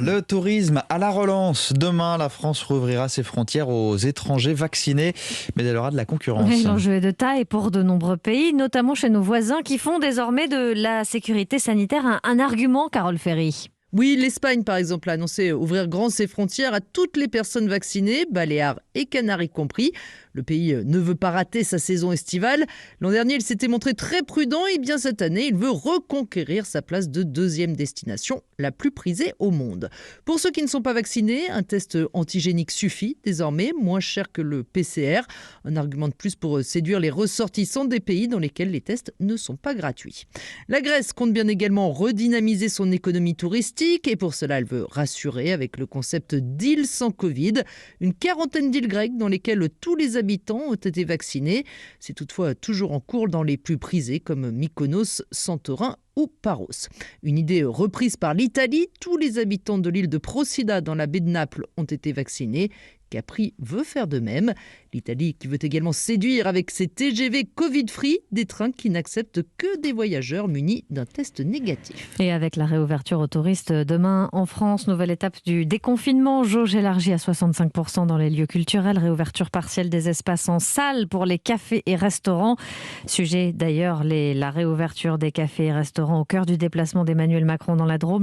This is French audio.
Le tourisme à la relance. Demain, la France rouvrira ses frontières aux étrangers vaccinés, mais elle aura de la concurrence. Oui, l'enjeu est de taille pour de nombreux pays, notamment chez nos voisins qui font désormais de la sécurité sanitaire un argument, Carole Ferry. Oui, l'Espagne, par exemple, a annoncé ouvrir grand ses frontières à toutes les personnes vaccinées, Baléares et Canaries compris. Le pays ne veut pas rater sa saison estivale. L'an dernier, il s'était montré très prudent et bien cette année, il veut reconquérir sa place de deuxième destination, la plus prisée au monde. Pour ceux qui ne sont pas vaccinés, un test antigénique suffit désormais, moins cher que le PCR. Un argument de plus pour séduire les ressortissants des pays dans lesquels les tests ne sont pas gratuits. La Grèce compte bien également redynamiser son économie touristique et pour cela, elle veut rassurer avec le concept d'île sans Covid. Une quarantaine d'îles grecques dans lesquelles tous les habitants ont été vaccinés. C'est toutefois toujours en cours dans les plus prisés comme Mykonos, Santorin ou Paros. Une idée reprise par l'Italie, tous les habitants de l'île de Procida dans la baie de Naples ont été vaccinés. Capri veut faire de même. L'Italie qui veut également séduire avec ses TGV Covid-free, des trains qui n'acceptent que des voyageurs munis d'un test négatif. Et avec la réouverture aux touristes demain en France, nouvelle étape du déconfinement, jauge élargie à 65% dans les lieux culturels, réouverture partielle des espaces en salle pour les cafés et restaurants. Sujet d'ailleurs, la réouverture des cafés et restaurants au cœur du déplacement d'Emmanuel Macron dans la Drôme.